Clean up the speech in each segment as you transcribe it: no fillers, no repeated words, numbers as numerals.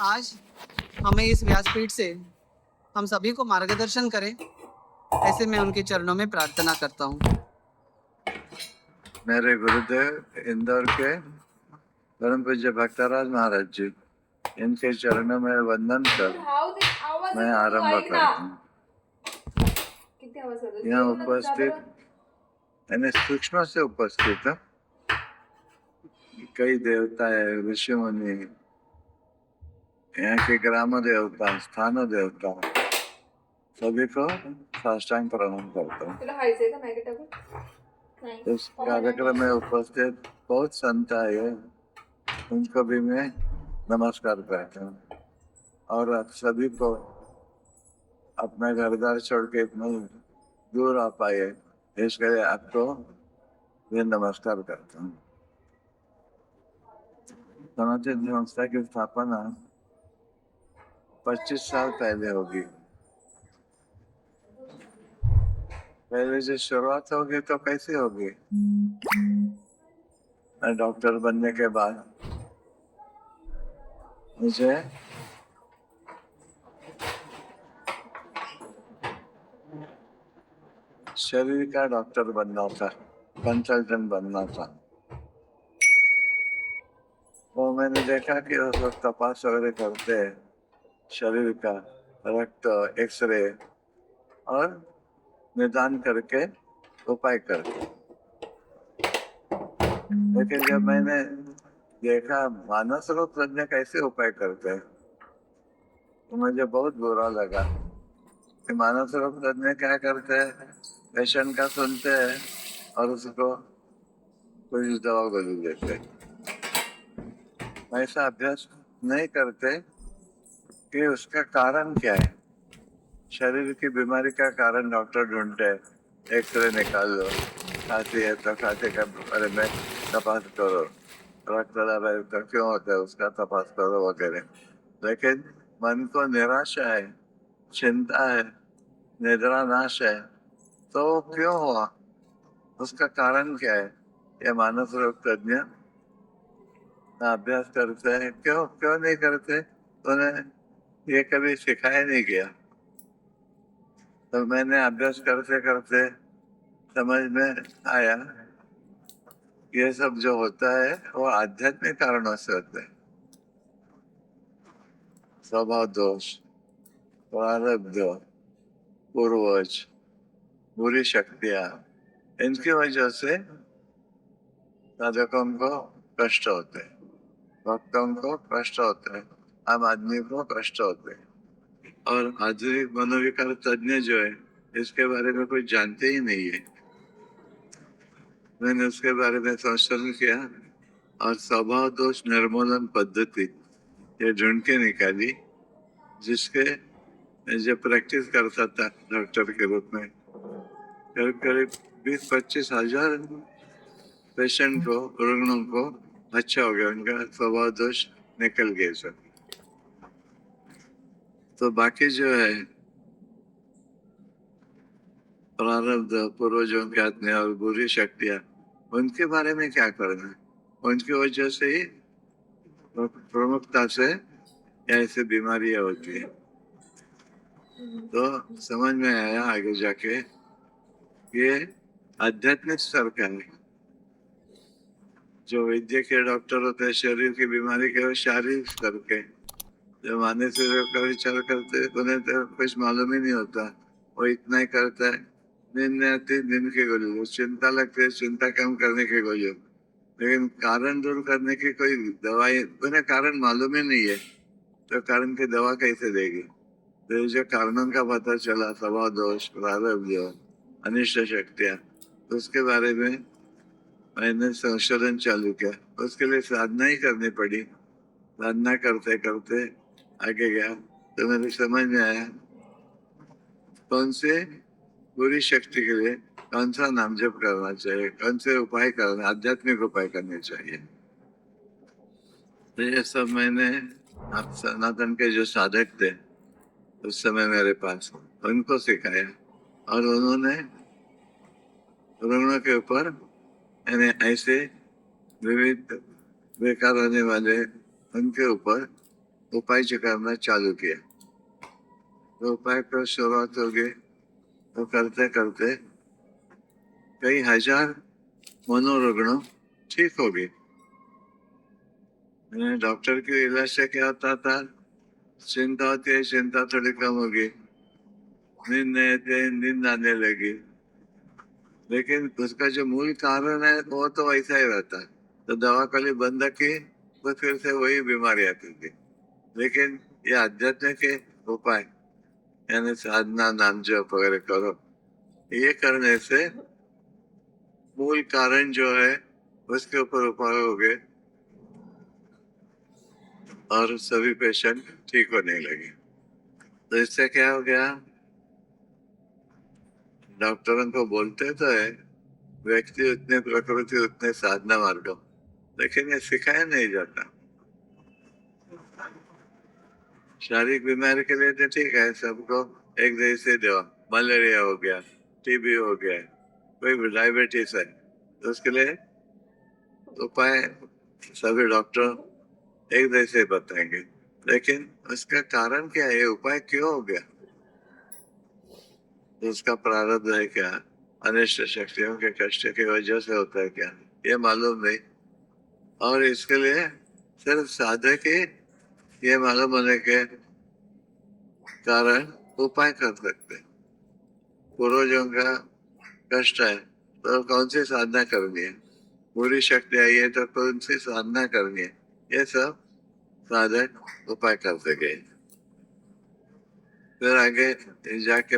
आज हमें इस व्यासपीठ से हम सभी को मार्गदर्शन करें, ऐसे मैं उनके चरणों में प्रार्थना करता हूँ। मेरे गुरुदेव इंदौर के परम पूज्य भक्तराज महाराज जी, इनके चरणों में वंदन कर मैं आरंभ करता हूँ। यहाँ उपस्थित यानी सूक्ष्म से उपस्थित कई देवता है, ऋषि मुनि, यहाँ के ग्राम देवता, स्थान देवता, सभी को साष्टांग प्रणाम करता हूँ। इस कार्यक्रम में उपस्थित बहुत संत आए, उनको भी मैं नमस्कार करता हूँ। और आप सभी को अपना घर-द्वार छोड़ के इतने दूर आ पाए, इसके लिए आपको भी नमस्कार करता हूँ। सनातन संस्था की स्थापना 25 साल पहले होगी। पहले से शुरुआत होगी तो कैसे होगी? मैं डॉक्टर बनने के बाद मुझे शरीर का डॉक्टर बनना था, कंसल्टेंट बनना था। वो मैंने देखा कि उस वक्त तपास वगैरह करते हैं शरीर का, रक्त, एक्सरे और निदान करके उपाय करके। लेकिन जब मैंने देखा मानस रोग तज्ञ कैसे उपाय करते हैं, तो मुझे बहुत बुरा लगा कि मानस रोग तज्ञ क्या करते हैं, पेशेंट का सुनते हैं और उसको कुछ दवा गोली देते हैं। ऐसा अभ्यास नहीं करते कि उसका कारण क्या है। शरीर की बीमारी का कारण डॉक्टर ढूंढते हैं, एक्सरे निकाल लो, खांसी है तो खांसी के बारे में तपास करो, रक्त दबाव है तो क्यों होता है उसका तपास करो वगैरह। लेकिन मन को निराशा है, चिंता है, निद्रा नाश है, तो क्यों हुआ, उसका कारण क्या है, ये मानस रोग तज्ञ अभ्यास करते हैं। क्यों क्यों नहीं करते, उन्हें ये कभी सिखाया नहीं गया। तो मैंने अभ्यास करते करते समझ में आया ये सब जो होता है वो आध्यात्मिक कारणों से होता है। स्वभाव दोष, प्रारब्ध, पूर्वज, बुरी शक्तियां, इनकी वजह से साधकों को कष्ट होते हैं, भक्तों को कष्ट होते हैं, आम आदमी को कष्ट होते हैं। और आधुनिक मनोविकार तज्ञ जो है इसके बारे में कोई जानते ही नहीं है। मैंने उसके बारे में संशोधन किया और स्वभाव दोष निर्मूलन पद्धति ये ढूंढ के निकाली, जिसके जो प्रैक्टिस करता था डॉक्टर के रूप में, करीब करीब 20-25 हजार पेशेंट को, रुग्णों को अच्छा हो गया, उनका स्वभाव दोष निकल गए सब। तो बाकी जो है प्रारब्ध, पूर्वजों के आत्मा और बुरी शक्तियां, उनके बारे में क्या करना, उनकी वजह से ही प्रमुखता से ऐसे बीमारियां होती है। तो समझ में आया आगे जाके ये आध्यात्मिक स्तर का है। जो वैद्य के डॉक्टर होते हैं शरीर की बीमारी के, शारीरिक स्तर के। जो मानसिक रोग का विचार करते उन्हें तो कुछ मालूम ही नहीं होता, वो इतना ही करता है, नींद नहीं आती नींद की गोली लो, चिंता लगती है चिंता कम करने की गोली लो। लेकिन कारण दूर करने की कोई दवाई, उन्हें कारण मालूम ही नहीं है, तो कारण की दवा कैसे देगी। तो जो कारणों का पता चला, स्वभाव दोष, प्रारब्ध, अनिष्ट शक्तियां, उसके बारे में मैंने संशोधन चालू किया। उसके लिए साधना ही करनी पड़ी। साधना करते करते आगे गया तो मेरे समझ में आया कौन से बुरी शक्ति के लिए कौन सा नाम जप करना चाहिए, कौन से उपाय करना, आध्यात्मिक उपाय करने चाहिए। तो ये सब मैंने आप सनातन के जो साधक थे उस समय मेरे पास, उनको सिखाया और उन्होंने रुग्णों के ऊपर यानी ऐसे विविध बेकार होने वाले उनके ऊपर उपाय जो करना चालू किया। तो उपाय पर शुरुआत होगी तो करते करते कई हजार मनोरुग्ण ठीक हो गए। डॉक्टर के इलाज से क्या होता था, चिंता होती है, चिंता थोड़ी कम होगी, नींद नहीं आती है, नींद आने लगी, लेकिन उसका जो मूल कारण है वो तो वैसा ही रहता है। तो दवा खाली बंद की तो फिर से वही बीमारी आती थी। लेकिन ये आध्यात्म के उपाय यानी साधना, नाम जप वगैरह करो, ये करने से मूल कारण जो है उसके ऊपर उपाय हो गए और सभी पेशेंट ठीक होने लगे। तो इससे क्या हो गया, डॉक्टरों को बोलते तो है व्यक्ति उतने प्रकृति उतने साधना मार्ग, लेकिन ये सिखाया नहीं जाता। शारीरिक बीमारी के लिए तो ठीक है, सबको एक जैसे दवा, मलेरिया हो गया, टीबी हो गया, कोई डायबिटीज है तो उसके लिए उपाय सभी डॉक्टर एक जैसे बताएंगे, लेकिन उसका कारण क्या है, उपाय क्यों हो गया, तो उसका प्रारब्ध है क्या, अनिष्ट शक्तियों के कष्ट की वजह से होता है क्या, ये मालूम नहीं। और इसके लिए सिर्फ साधक ही ये मालूम होने के कारण उपाय कर सकते। पूर्वजों का कष्ट है तो कौन सी साधना करनी है, पूरी शक्ति आई है तो कौन सी साधना करनी है, ये सब साधक उपाय कर सके। फिर आगे जाके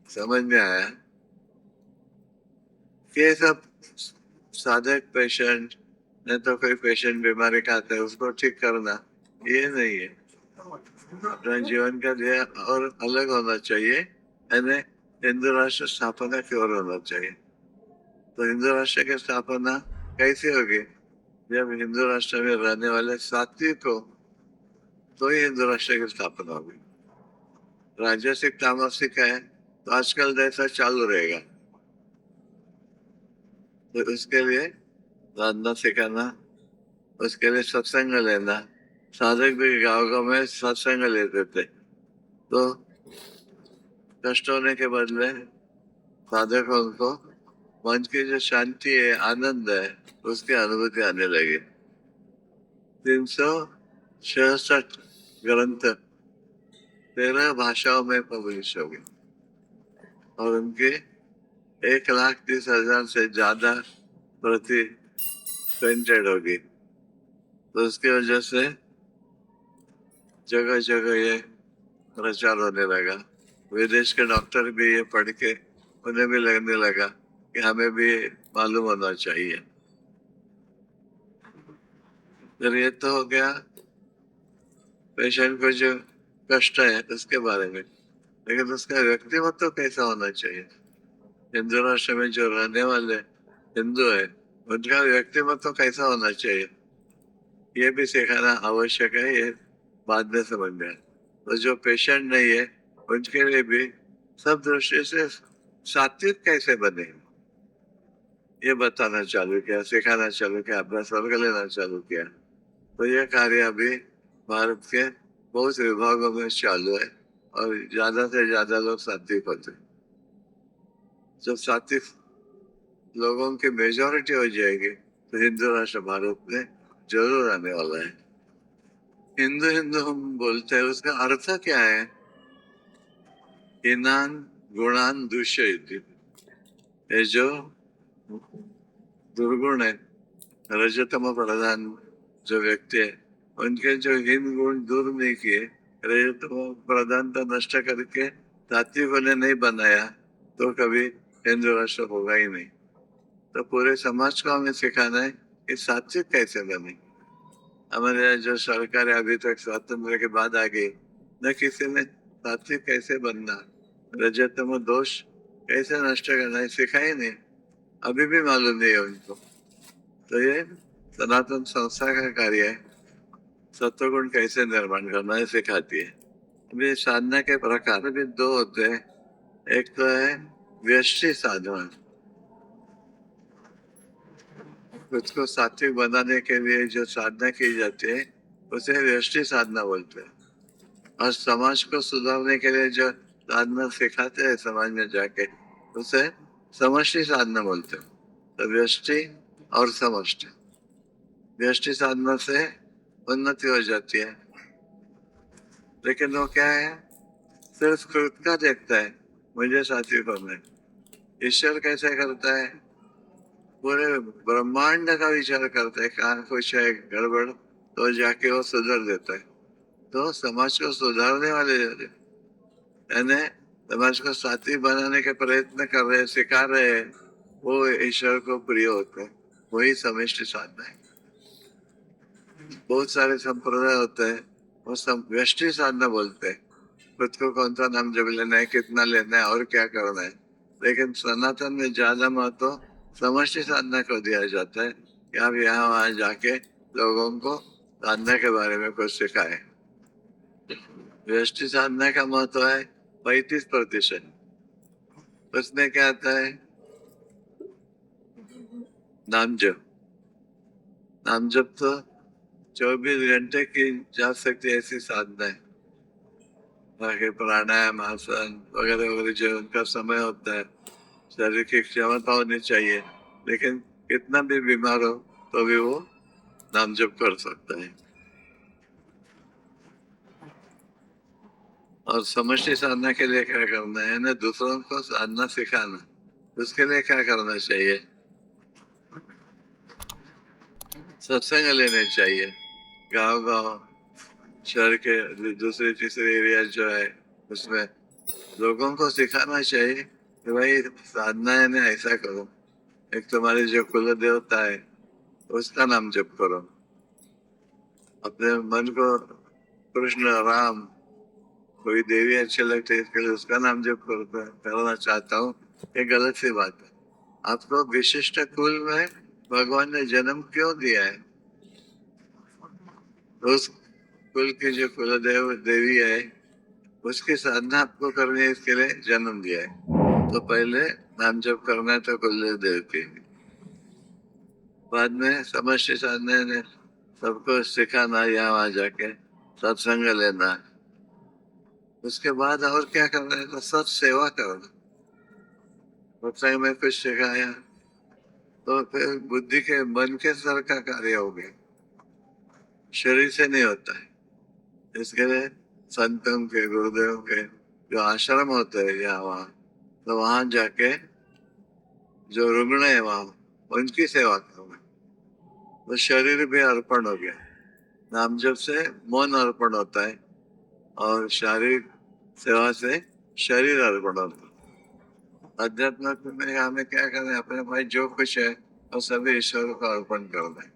समझ में आया कि ये सब साधक पेशेंट नहीं तो कोई पेशेंट बीमारी का आता है उसको ठीक करना ये नहीं है। अपना जीवन का ध्येय और अलग होना चाहिए, यानी हिंदू राष्ट्र स्थापना की ओर होना चाहिए। तो हिंदू राष्ट्र की स्थापना कैसे होगी, जब हिंदू राष्ट्र में रहने वाले सात्विक हो तो ही हिंदू राष्ट्र की स्थापना होगी। राजसिक तामसिक है तो आजकल जैसा चालू रहेगा। तो उसके लिए साधना सिखाना, उसके लिए सत्संग लेना, साधक भी गाँव गाँव में सत्संग लेते थे तो कष्ट होने के बदले साधकों को मन की जो शांति है, आनंद है, उसकी अनुभूति आने लगी। 366 ग्रंथ 13 भाषाओं में पब्लिश हो गए और उनके 1,30,000 से ज्यादा प्रति प्रिंटेड होगी। तो उसकी वजह से जगह जगह ये प्रचार होने लगा। विदेश के डॉक्टर भी ये पढ़ के उन्हें भी लगने लगा कि हमें भी मालूम होना चाहिए। फिर ये तो हो गया पेशेंट को जो कष्ट है उसके बारे में, लेकिन उसका व्यक्तिमत्व तो कैसा होना चाहिए। हिंदू राष्ट्र में जो रहने वाले हिंदू है उनका व्यक्तिमत्व तो कैसा होना चाहिए, ये भी सिखाना आवश्यक है। ये बाद में समझ में आए। तो जो पेशेंट नहीं है उनके लिए भी सब दृष्टि से सात्विक कैसे बने ये बताना चालू किया, सिखाना चालू किया, अभ्यास वर्ग लेना चालू किया। तो ये कार्य अभी भारत के बहुत विभागों में चालू है और ज्यादा से ज्यादा लोग सात्विक होते। जब सात्विक लोगों की मेजोरिटी हो जाएगी तो हिंदू राष्ट्र भारत में जरूर आने वाला है। हिंदू हिंदू हम बोलते हैं, उसका अर्थ क्या है, हीनान गुणान दूषयति, ये जो दुर्गुण है, रजतम प्रधान जो व्यक्ति है उनके जो हीन गुण दूर नहीं किए, रजतम प्रधानता नष्ट करके सात्विक होने नहीं बनाया तो कभी हिंदू राष्ट्र होगा ही नहीं। तो पूरे समाज को हमें सिखाना है कि सात्विक कैसे बने। हमारे यहाँ जो सरकार है अभी तक स्वातंत्र के बाद आ गई, न किसी ने सात्विक कैसे बनना, रजतम दोष कैसे नष्ट करना है सिखाई नहीं, अभी भी मालूम नहीं है उनको। तो ये सनातन संस्था का कार्य है, सत्वगुण कैसे निर्माण करना है सिखाती है। अभी साधना के प्रकार भी दो होते हैं, एक तो है व्यष्टि साधना, खुद को सात्विक बनाने के लिए जो साधना की जाती है उसे व्यष्टि साधना बोलते हैं। और समाज को सुधारने के लिए जो साधना सिखाते हैं समाज में जाके, उसे समष्टि साधना बोलते हैं। तो व्यष्टि और समष्टि, व्यष्टि साधना से उन्नति हो जाती है, लेकिन वो क्या है, सिर्फ खुद का देखता है, मुझे साथी करना है। ईश्वर कैसे करता है, पूरे ब्रह्मांड का विचार करता है, कहाँ कुछ है गड़बड़ तो जाके वो सुधार देता है। तो समाज को सुधारने वाले यानी समाज को साथी बनाने के प्रयत्न कर रहे, सिखा रहे हैं, वो ईश्वर को प्रिय होते हैं। वही समष्टि साधना है। बहुत सारे संप्रदाय होते हैं, वो सब व्यष्टि साधना बोलते हैं, खुद को कौन सा नाम जब लेना है, कितना लेना है और क्या करना है। लेकिन सनातन में ज्यादा महत्व समष्टि साधना को दिया जाता है कि आप यहाँ वहां जाके लोगों को साधना के बारे में कुछ सिखाए। व्यष्टि साधना का महत्व है 35%। उसमें क्या आता है, नाम जप। नाम जप तो 24 घंटे की जा सकती ऐसी साधना है। बाकी प्राणायाम, आसन वगैरह वगैरह जो उनका समय होता है, शरीर की क्षमता होनी चाहिए, लेकिन कितना भी बीमार हो तो भी वो नाम जप कर सकता है। और समष्टि साधना के लिए क्या करना है ना, दूसरों को साधना सिखाना, उसके लिए क्या करना चाहिए, सत्संग लेने चाहिए। गांव गांव शहर के दूसरे तीसरे एरिया जो है, उसमें लोगों को सिखाना चाहिए कि भाई साधना है ना, ऐसा करो। एक तुम्हारे जो कुल देवता है उसका नाम जप करो, अपने मन को कृष्ण राम कोई देवी अच्छे लगते है इसके लिए उसका नाम जप करना चाहता हूँ, ये गलत सी बात है। आपको विशिष्ट कुल में भगवान ने जन्म क्यों दिया है, उस कुल की जो कुल देवी है उसकी साधना आपको करनी है, इसके लिए जन्म दिया है। तो पहले नाम जप करना है तो कुल देव की, बाद में समष्टि साधना ने सबको सिखाना, यहाँ वहां जाके सत्संग लेना। उसके बाद और क्या करना है, तो सत सेवा करना। सत्संग में कुछ सिखाया तो फिर बुद्धि के मन के स्तर का कार्य हो गया, शरीर से नहीं होता है। इसके लिए संतों के, गुरुदेव के जो आश्रम होते हैं यहाँ वहाँ, तो वहां जाके जो रुग्ण है वहां उनकी सेवा करना, तो शरीर भी अर्पण हो गया। नाम जप से मन अर्पण होता है और शारीरिक सेवा से शरीर अर्पण होता है। अध्यात्म में हमें क्या करना है, अपने भाई जो कुछ है वो सभी ईश्वर को अर्पण करना है।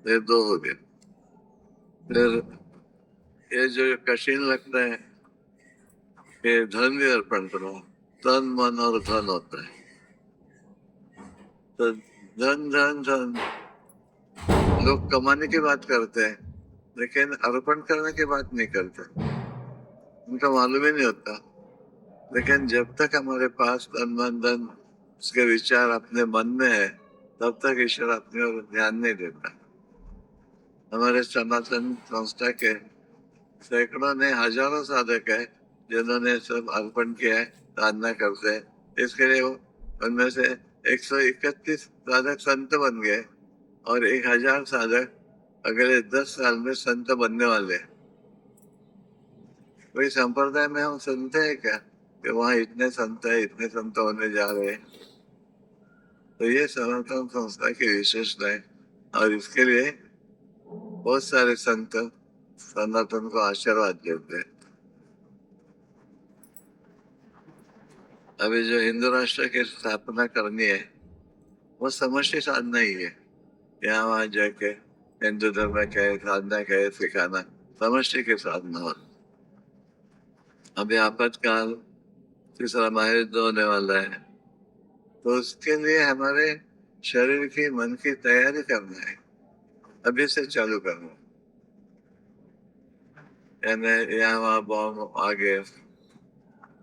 ये दो हो गए। फिर ये जो कठिन लगता है कि धन भी अर्पण करो, तन मन और धन होता है। तो धन धन धन लोग कमाने की बात करते हैं, लेकिन अर्पण करने की बात नहीं करते, उनका मालूम ही नहीं होता। लेकिन जब तक हमारे पास तन मन धन उसके विचार अपने मन में है, तब तक ईश्वर अपने ओर ध्यान नहीं देता। हमारे सनातन संस्था के सैकड़ों ने, हजारों साधक है जिन्होंने सब अर्पण किया है, साधना करते हैं। इसके लिए वो उनमें से 131 साधक संत बन गए और 1000 साधक अगले 10 साल में संत बनने वाले हैं। कोई संप्रदाय में हम सुनते हैं क्या कि वहाँ इतने संत है, इतने संत होने जा रहे हैं? तो ये सनातन संस्था की विशेषता है और इसके लिए बहुत सारे संत सनातन को आशीर्वाद देते हैं। अभी जो हिंदू राष्ट्र की स्थापना करनी है वो समष्टि साधना ही है। यहाँ वहां जाके हिंदू धर्म क्या है, साधना क्या है सिखाना, समष्टि के साधना हो। अभी आपातकाल तीसरा महायुद्ध होने वाला है, तो उसके लिए हमारे शरीर की मन की तैयारी करना है, अभी से चालू करना है। यानी यहाँ वहाँ बॉम्ब आ गए,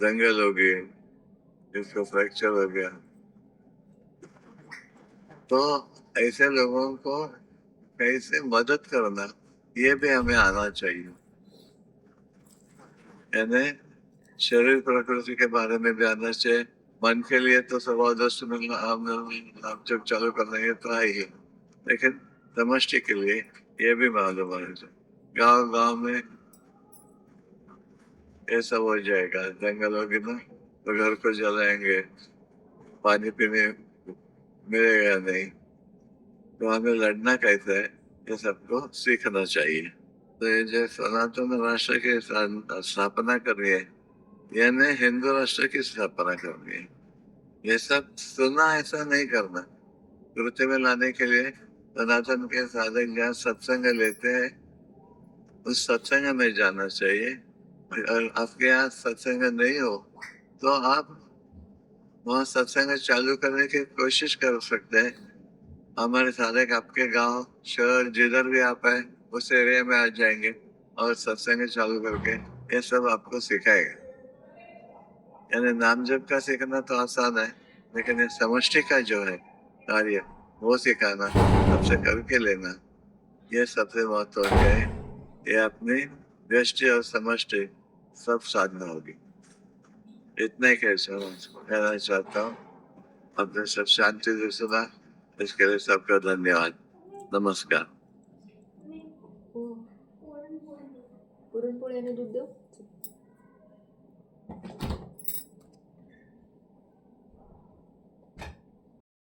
दंगल हो गए, जिसको फ्रैक्चर हो गया, तो ऐसे लोगों को कैसे मदद करना, ये भी हमें आना चाहिए। यानी शरीर प्रकृति के बारे में भी आना चाहिए। मन के लिए तो सर्वोदस्त में हम जब चालू कर देंगे तो आएगी, लेकिन समष्टि के लिए ये भी मालूम होना चाहिए। गांव गांव में ये सब हो जाएगा, जंगल होगी ना तो घर को जलाएंगे, पानी पीने मिलेगा नहीं, तो हमें लड़ना कैसे है ये सबको सीखना चाहिए। तो ये जो सनातन राष्ट्र की स्थापना कर रही है, यानी हिंदू राष्ट्र की स्थापना कर रही है। ये सब सुना ऐसा नहीं करना, कृत्य में लाने के लिए सनातन के साधक जहाँ सत्संग लेते हैं उस सत्संग में जाना चाहिए। और आपके यहाँ सत्संग नहीं हो तो आप वहाँ सत्संग चालू करने की कोशिश कर सकते हैं। हमारे साधक आपके गांव शहर जिधर भी आप है उस एरिया में आ जाएंगे और सत्संग चालू करके ये सब आपको सिखाएगा। यानी नाम जप का सीखना तो आसान है, लेकिन ये समष्टि का जो है कार्य वो सिखाना, सबसे करके लेना, ये सबसे महत्वपूर्ण है। ये अपनी व्यष्टि और समष्टि सब साधना होगी। इतना ही कहना चाहता हूँ। अपने सब शांति से सुना, इसके लिए सबका धन्यवाद। नमस्कार। पुरणपोळी आणि दूध देऊ